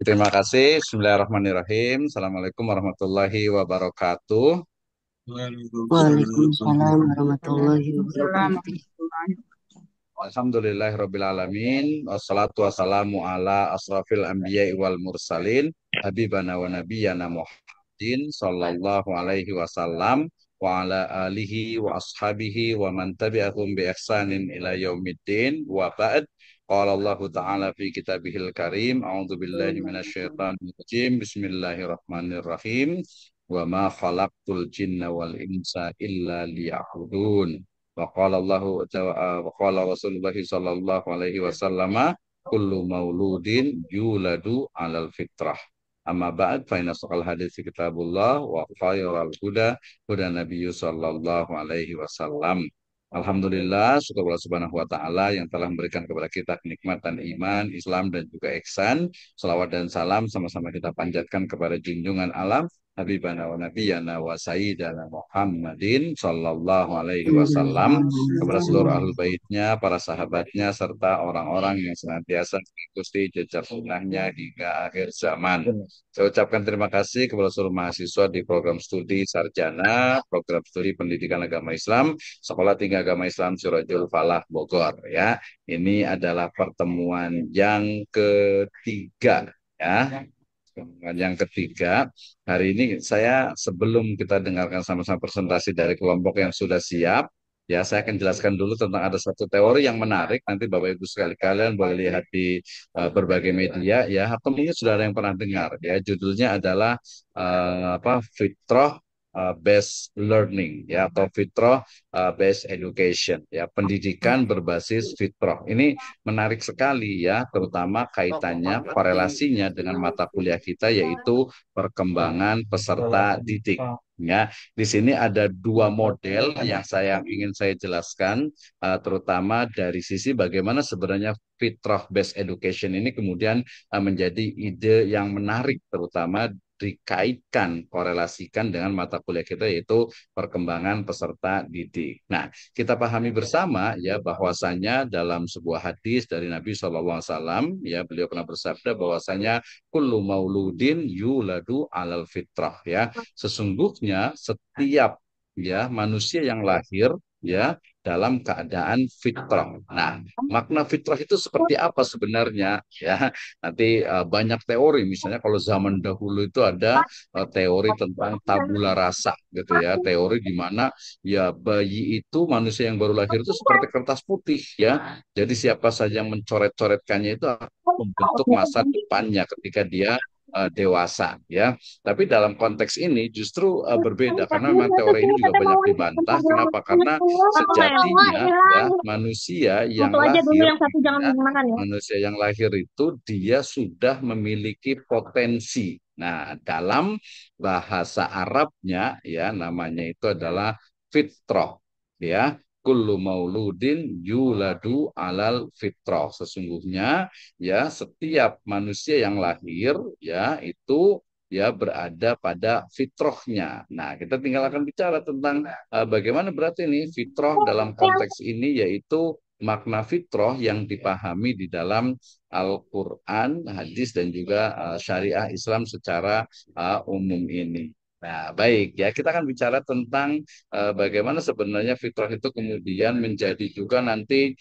Terima kasih. Bismillahirrahmanirrahim. Assalamualaikum warahmatullahi wabarakatuh. Waalaikumsalam warahmatullahi Waalaikumsalam wabarakatuh. warahmatullahi Alhamdulillahirrabbilalamin. Wassalatu wassalamu ala asrafil anbiya wal mursalin. Habibana wa nabiyyana Muhammadin sallallahu alaihi wasallam wa ala alihi wa ashabihi wa man tabi'ahum bi ihsanin ila yaumiddin wa ba'd. Qala Allah Ta'ala fi kitabihil karim. A'udzu billahi minasyaitonir rajim. Bismillahirrahmanirrahim. Wa ma khalaqtul jinna wal insa illa liya'budun. Waqala Rasulullah sallallahu alaihi wasallam kullu mauludin yuladu alal fitrah. Amma ba'd fa inna saqal hadits kitabullah wa khairal huda huda nabiyyu sallallahu alaihi wasallam. Alhamdulillah, syukur Allah Subhanahu wa taala yang telah memberikan kepada kita kenikmatan iman, Islam dan juga ihsan. Salawat dan salam sama-sama kita panjatkan kepada junjungan alam Habibana wa Nabiyana wa Sayyidana Muhammadin Sallallahu Alaihi Wasallam, kepada seluruh ahlul baitnya, para sahabatnya, serta orang-orang yang senantiasa mengikuti jejak sunnahnya hingga akhir zaman. Saya ucapkan terima kasih kepada seluruh mahasiswa di program studi sarjana, program studi pendidikan agama Islam, Sekolah Tinggi Agama Islam Surajul Falah Bogor. Ya, ini adalah pertemuan yang ketiga. Ya, yang ketiga, hari ini saya sebelum kita dengarkan sama-sama presentasi dari kelompok yang sudah siap, ya saya akan jelaskan dulu tentang ada satu teori yang menarik. Nanti Bapak Ibu sekali kalian boleh lihat di berbagai media, ya, atau mungkin sudah ada yang pernah dengar. Ya, judulnya adalah fitrah based learning, ya, atau fitrah based education, ya, pendidikan berbasis fitrah. Ini menarik sekali, ya, terutama kaitannya korelasinya dengan mata kuliah kita, yaitu perkembangan peserta didik. Ya, di sini ada dua model yang ingin saya jelaskan, terutama dari sisi bagaimana sebenarnya fitrah based education ini kemudian menjadi ide yang menarik, terutama dikaitkan, korelasikan dengan mata kuliah kita, yaitu perkembangan peserta didik. Nah, kita pahami bersama, ya, bahwasanya dalam sebuah hadis dari Nabi SAW, ya, beliau pernah bersabda bahwasanya kullu mauludin yuladu alal fitrah, ya, sesungguhnya setiap, ya, manusia yang lahir, ya, dalam keadaan fitrah. Nah, makna fitrah itu seperti apa sebenarnya, ya? Nanti banyak teori, misalnya kalau zaman dahulu itu ada teori tentang tabula rasa, gitu ya, teori di mana, ya, bayi itu, manusia yang baru lahir itu seperti kertas putih, ya, jadi siapa saja yang mencoret-coretkannya itu akan membentuk masa depannya ketika dia dewasa, ya. Tapi dalam konteks ini justru berbeda, karena memang teori ini juga banyak dibantah. Kenapa? Karena sejatinya, ya, manusia yang Foto aja dulu lahir yang satu, itu, jangan ya, makan ya. manusia yang lahir itu dia sudah memiliki potensi. Nah, dalam bahasa Arabnya, ya, namanya itu adalah fitrah, ya. Kullu mauludin yuladu alal fitrah. Sesungguhnya, ya, setiap manusia yang lahir, ya, itu, ya, berada pada fitrahnya. Nah, kita tinggal akan bicara tentang bagaimana berarti ini fitrah dalam konteks ini, yaitu makna fitrah yang dipahami di dalam Al-Quran, hadis, dan juga syariah Islam secara umum ini. Nah, baik, ya, kita akan bicara tentang bagaimana sebenarnya fitrah itu kemudian menjadi juga nanti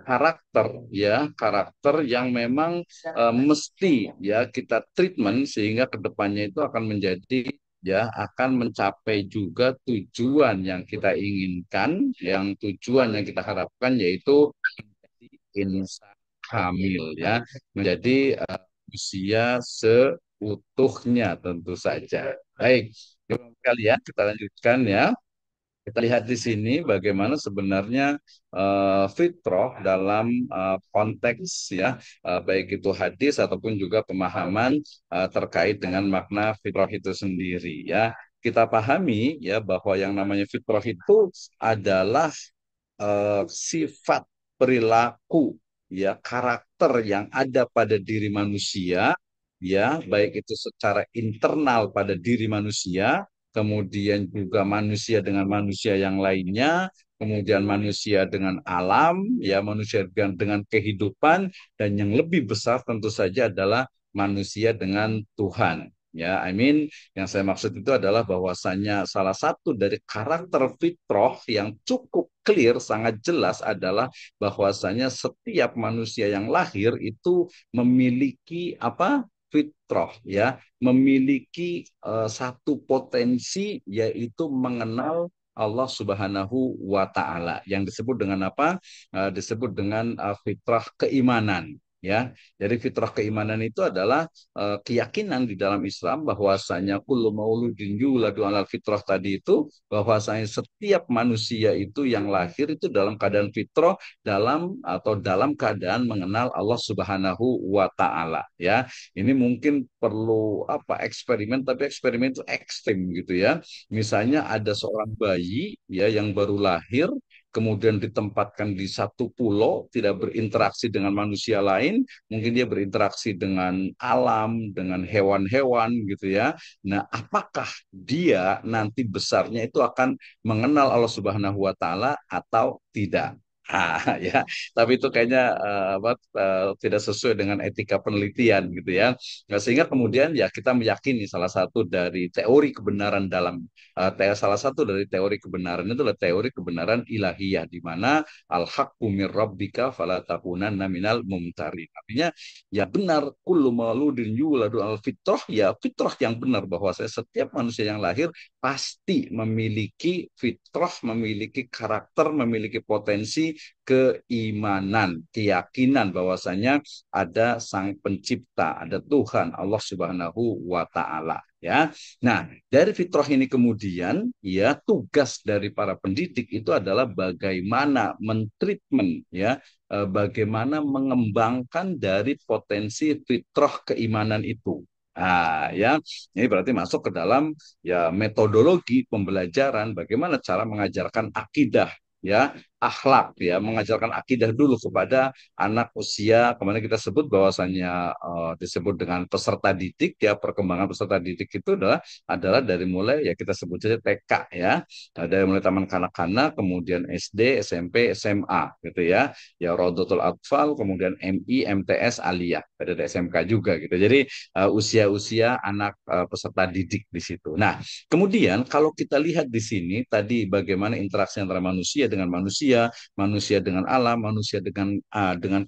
karakter, ya, karakter yang memang mesti, ya, kita treatment sehingga kedepannya itu akan menjadi, ya, akan mencapai juga tujuan yang kita inginkan, yang tujuan yang kita harapkan, yaitu menjadi insan kamil, ya, menjadi usia seutuhnya tentu saja. Baik, kalian kita lanjutkan, ya. Kita lihat di sini bagaimana sebenarnya fitrah dalam konteks, ya, baik itu hadis ataupun juga pemahaman terkait dengan makna fitrah itu sendiri, ya. Kita pahami, ya, bahwa yang namanya fitrah itu adalah sifat perilaku, ya, karakter yang ada pada diri manusia, ya, baik itu secara internal pada diri manusia, kemudian juga manusia dengan manusia yang lainnya, kemudian manusia dengan alam, ya, manusia dengan kehidupan, dan yang lebih besar tentu saja adalah manusia dengan Tuhan. Ya, I mean yang saya maksud itu adalah bahwasannya salah satu dari karakter fitrah yang cukup clear, sangat jelas adalah bahwasanya setiap manusia yang lahir itu memiliki apa? Fitrah, ya, memiliki satu potensi yaitu mengenal Allah Subhanahu wa taala yang disebut dengan apa? Disebut dengan fitrah keimanan, ya. Jadi fitrah keimanan itu adalah keyakinan di dalam Islam bahwasanya kullu mauludin yuladu alal fitrah tadi itu, bahwasanya setiap manusia itu yang lahir itu dalam keadaan fitrah, dalam keadaan mengenal Allah Subhanahu wa taala, ya. Ini mungkin perlu apa eksperimen, tapi eksperimen itu ekstrim gitu ya. Misalnya ada seorang bayi ya yang baru lahir, kemudian ditempatkan di satu pulau, tidak berinteraksi dengan manusia lain, mungkin dia berinteraksi dengan alam, dengan hewan-hewan gitu ya. Nah, apakah dia nanti besarnya itu akan mengenal Allah Subhanahu wa taala atau tidak? Ya, tapi itu kayaknya tidak sesuai dengan etika penelitian gitu ya. Nah, sehingga kemudian ya kita meyakini salah satu dari teori kebenaran salah satu dari teori kebenaran itu adalah teori kebenaran ilahiyah di mana al-haqqu mir rabbika fala takunanna minal mumtarin. Artinya ya benar kullu mauludin yuladu al fitrah, ya fitrah yang benar bahwa setiap manusia yang lahir pasti memiliki fitrah, memiliki karakter, memiliki potensi keimanan, keyakinan bahwasanya ada Sang Pencipta, ada Tuhan Allah Subhanahu wa taala, ya. Nah, dari fitrah ini kemudian ya tugas dari para pendidik itu adalah bagaimana mentreatment, ya, bagaimana mengembangkan dari potensi fitrah keimanan itu. Ah, ya, ini berarti masuk ke dalam ya metodologi pembelajaran bagaimana cara mengajarkan akidah, ya, akhlak, ya, mengajarkan akidah dulu kepada anak usia kemarin kita sebut bahwasannya disebut dengan peserta didik, ya, perkembangan peserta didik itu adalah dari mulai ya kita sebut saja TK, ya. Dari mulai taman kanak-kanak, kemudian SD, SMP, SMA gitu ya. Ya Rodotul Atfal, kemudian MI, MTS, Aliyah, ada SMK juga gitu. Jadi usia-usia anak peserta didik di situ. Nah, kemudian kalau kita lihat di sini tadi bagaimana interaksi antara manusia dengan manusia, manusia dengan alam, manusia dengan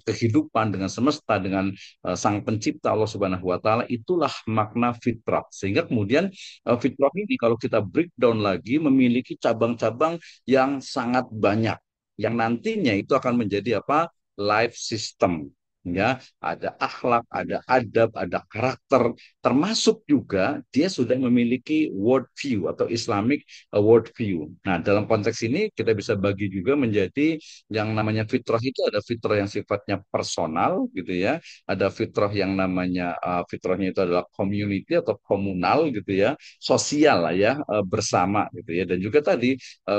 kehidupan, dengan semesta, dengan Sang Pencipta Allah Subhanahu wa taala, itulah makna fitrah. Sehingga kemudian fitrah ini kalau kita breakdown lagi memiliki cabang-cabang yang sangat banyak yang nantinya itu akan menjadi apa? Life system. Ya, ada akhlak, ada adab, ada karakter, termasuk juga dia sudah memiliki world view atau Islamic world view. Nah, dalam konteks ini kita bisa bagi juga menjadi yang namanya fitrah itu ada fitrah yang sifatnya personal gitu ya, ada fitrah yang namanya fitrahnya itu adalah community atau komunal gitu ya, sosial lah ya, bersama gitu ya, dan juga tadi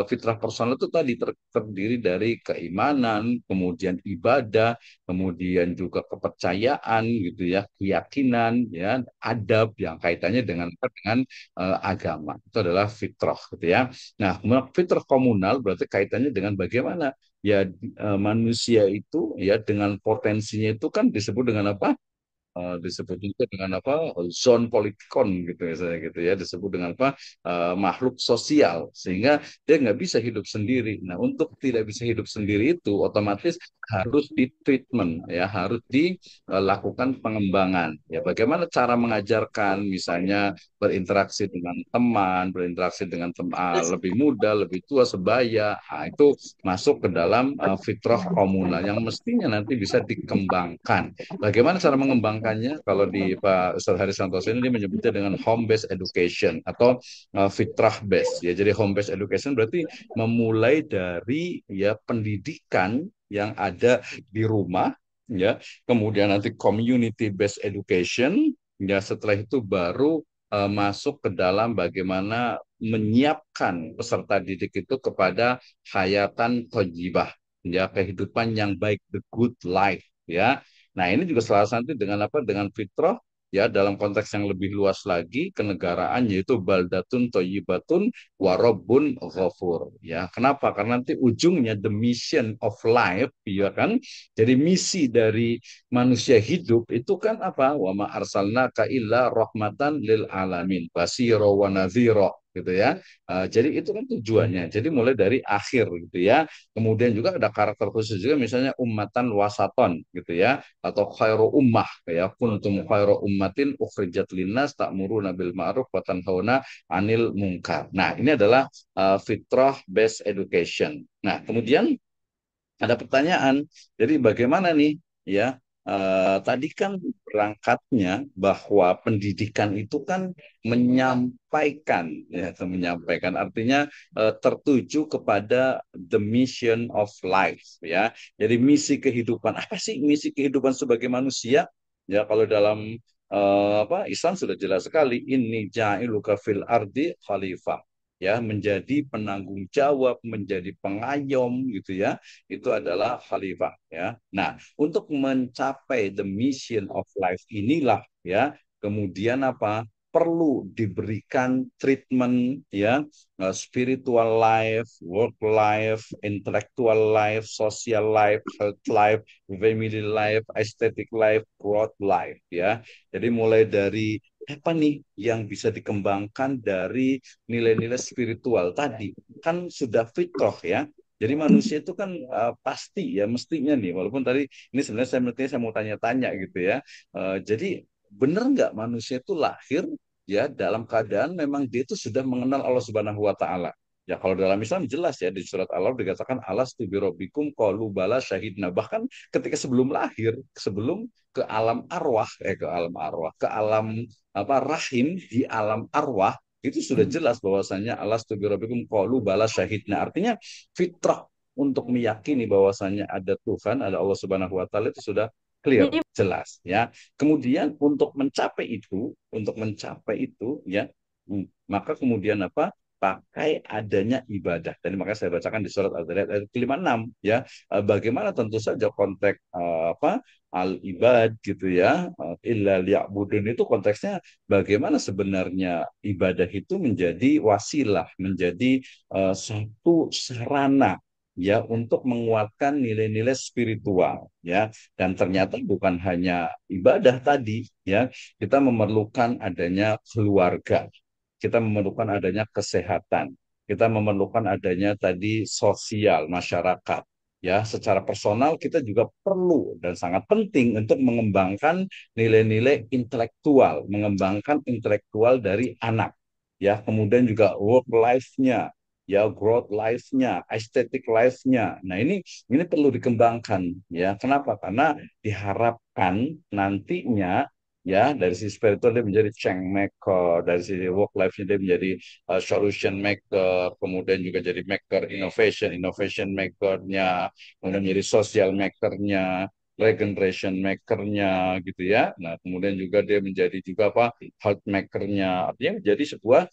fitrah personal itu tadi terdiri dari keimanan, kemudian ibadah, kemudian juga kepercayaan gitu ya, keyakinan, ya, adab yang kaitannya dengan agama. Itu adalah fitrah gitu ya. Nah, fitrah komunal berarti kaitannya dengan bagaimana ya manusia itu ya dengan potensinya itu kan disebut dengan apa? Disebut juga dengan apa zone politikon gitu misalnya gitu ya, disebut dengan apa makhluk sosial sehingga dia nggak bisa hidup sendiri. Nah, untuk tidak bisa hidup sendiri itu otomatis harus di treatment, ya, harus dilakukan pengembangan, ya, bagaimana cara mengajarkan misalnya berinteraksi dengan teman, berinteraksi dengan lebih muda, lebih tua, sebaya. Nah, itu masuk ke dalam fitrah komunal yang mestinya nanti bisa dikembangkan. Bagaimana cara mengembangkannya? Kalau di Pak Ustadz Haris Santoso ini dia menyebutnya dengan home based education atau fitrah based. Ya, jadi home based education berarti memulai dari ya pendidikan yang ada di rumah, ya. Kemudian nanti community based education, ya, setelah itu baru masuk ke dalam bagaimana menyiapkan peserta didik itu kepada hayatan thayyibah, ya, kehidupan yang baik, the good life, ya. Nah, ini juga salah satu dengan apa? Dengan fitrah ya dalam konteks yang lebih luas lagi kenegaraan yaitu baldatun thayyibatun wa rabbun ghafur. Ya, kenapa? Karena nanti ujungnya the mission of life, ya kan? Jadi misi dari manusia hidup itu kan apa? Wa ma arsalnaka illa rahmatan lil alamin, basiro wa nadhiro gitu ya. Jadi itu kan tujuannya. Jadi mulai dari akhir gitu ya. Kemudian juga ada karakter khusus juga misalnya ummatan wasaton gitu ya atau khairu ummah ya kuntum khairu ummatin ukhrijat linnas ta'muruna bil ma'ruf wa tanhauna anil munkar. Nah, ini adalah fitrah based education. Nah, kemudian ada pertanyaan. Jadi bagaimana nih ya? Tadi kan berangkatnya bahwa pendidikan itu kan menyampaikan ya, atau menyampaikan artinya tertuju kepada the mission of life ya. Jadi misi kehidupan apa sih misi kehidupan sebagai manusia? Ya kalau dalam apa Islam sudah jelas sekali ini ja'iluka fil ardi khalifah ya menjadi penanggung jawab, menjadi pengayom gitu ya itu adalah khalifah ya. Nah, untuk mencapai the mission of life inilah ya, kemudian apa? Perlu diberikan treatment ya, spiritual life, work life, intellectual life, social life, health life, family life, aesthetic life, growth life ya. Jadi mulai dari apa nih yang bisa dikembangkan dari nilai-nilai spiritual tadi kan sudah fitrah ya jadi manusia itu kan pasti ya mestinya nih, walaupun tadi ini sebenarnya saya mau tanya-tanya gitu ya. Jadi benar nggak manusia itu lahir ya dalam keadaan memang dia itu sudah mengenal Allah Subhanahu Wa Taala. Ya kalau dalam Islam jelas ya di surat Al-Araf dikatakan alas tu birobbikum qalu bala syahidna. Bahkan ketika sebelum lahir, sebelum ke alam arwah, ke alam arwah, ke alam apa rahim di alam arwah itu sudah jelas bahwasanya alas tu birobbikum qalu bala syahidna. Artinya fitrah untuk meyakini bahwasannya ada Tuhan, ada Allah Subhanahu wa taala itu sudah clear, Jadi jelas ya. Kemudian untuk mencapai itu ya, maka kemudian apa? Pakai adanya ibadah. Dan makanya saya bacakan di surat Al-Zariyat ayat ke-56 ya. Bagaimana tentu saja konteks apa? Al-ibad gitu ya. Illa liya'budun itu konteksnya bagaimana sebenarnya ibadah itu menjadi wasilah, menjadi satu sarana ya untuk menguatkan nilai-nilai spiritual ya dan ternyata bukan hanya ibadah tadi ya kita memerlukan adanya keluarga kita memerlukan adanya kesehatan kita memerlukan adanya tadi sosial masyarakat ya secara personal kita juga perlu dan sangat penting untuk mengembangkan nilai-nilai intelektual mengembangkan intelektual dari anak ya kemudian juga work life-nya ya growth life-nya, aesthetic life-nya. Nah, ini perlu dikembangkan ya. Kenapa? Karena diharapkan nantinya ya dari sisi spiritual dia menjadi change maker, dari sisi work life-nya dia menjadi solution maker, kemudian juga jadi maker innovation maker-nya, kemudian menjadi social maker-nya, regeneration maker-nya gitu ya. Nah, kemudian juga dia menjadi juga apa? Health maker-nya. Artinya menjadi sebuah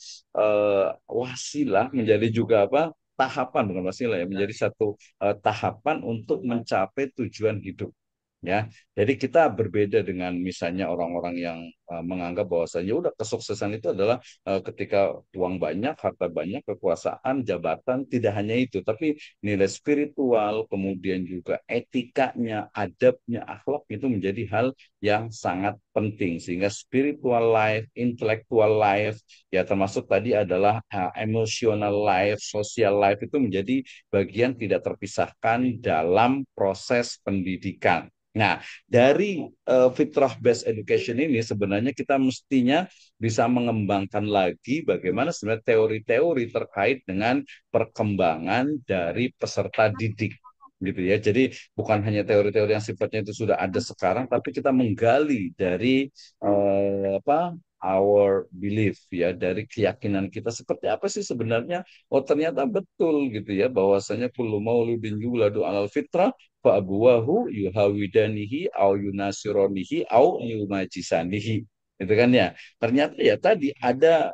wasilah menjadi juga apa tahapan bukan wasilah ya menjadi satu tahapan untuk mencapai tujuan hidup ya jadi kita berbeda dengan misalnya orang-orang yang menganggap bahwasanya udah kesuksesan itu adalah ketika uang banyak harta banyak kekuasaan jabatan tidak hanya itu tapi nilai spiritual kemudian juga etikanya adabnya akhlak itu menjadi hal yang sangat penting sehingga spiritual life intellectual life ya termasuk tadi adalah emotional life, social life itu menjadi bagian tidak terpisahkan dalam proses pendidikan. Nah, dari fitrah based education ini sebenarnya kita mestinya bisa mengembangkan lagi bagaimana sebenarnya teori-teori terkait dengan perkembangan dari peserta didik gitu ya. Jadi bukan hanya teori-teori yang sifatnya itu sudah ada sekarang, tapi kita menggali dari apa our belief ya dari keyakinan kita seperti apa sih sebenarnya oh ternyata betul gitu ya bahwasanya kullu mauludin yuladu alal fitrah fa abuwahu yuhawidanihi au yunasironihi au yumajisanihi itu kan ya ternyata ya tadi ada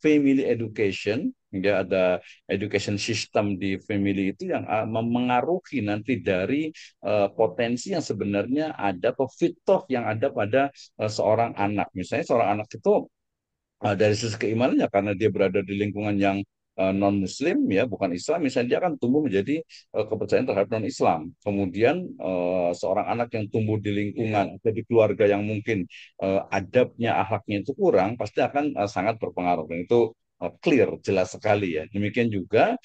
family education ya ada education system di family itu yang memengaruhi nanti dari potensi yang sebenarnya ada atau fitrah yang ada pada seorang anak. Misalnya seorang anak itu dari sisi keimanannya karena dia berada di lingkungan yang non Muslim ya bukan Islam misalnya dia akan tumbuh menjadi kepercayaan terhadap non Islam kemudian seorang anak yang tumbuh di lingkungan atau di keluarga yang mungkin adabnya akhlaknya itu kurang pasti akan sangat berpengaruh dan itu clear jelas sekali ya demikian juga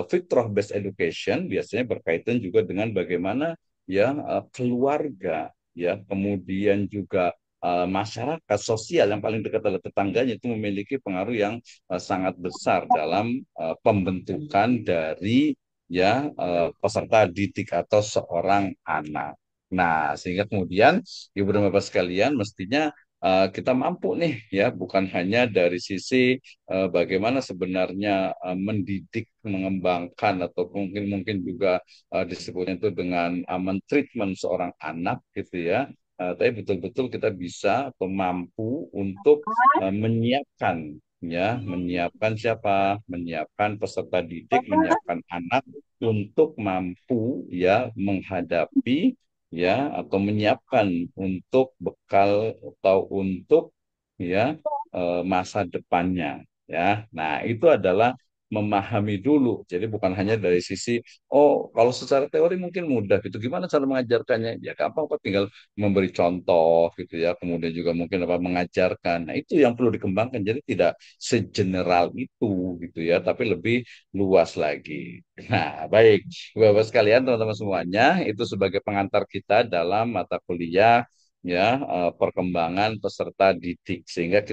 fitrah based education biasanya berkaitan juga dengan bagaimana ya keluarga ya kemudian juga masyarakat sosial yang paling dekat adalah tetangganya itu memiliki pengaruh yang sangat besar dalam pembentukan dari ya peserta didik atau seorang anak. Nah, sehingga kemudian ibu dan bapak sekalian mestinya kita mampu nih ya bukan hanya dari sisi bagaimana sebenarnya mendidik mengembangkan atau mungkin mungkin juga disebutnya itu dengan mentreatment seorang anak gitu ya. Tapi betul-betul kita bisa atau mampu untuk menyiapkan ya, menyiapkan siapa, menyiapkan peserta didik, menyiapkan anak untuk mampu ya menghadapi ya atau menyiapkan untuk bekal atau untuk ya masa depannya ya. Nah, itu adalah memahami dulu. Jadi bukan hanya dari sisi oh kalau secara teori mungkin mudah gitu. Gimana cara mengajarkannya? Ya gampang kok tinggal memberi contoh gitu ya, kemudian juga mungkin apa mengajarkan. Nah, itu yang perlu dikembangkan. Jadi tidak segeneral itu gitu ya, tapi lebih luas lagi. Nah, baik, Bapak sekalian, teman-teman semuanya, itu sebagai pengantar kita dalam mata kuliah ya perkembangan peserta didik sehingga kita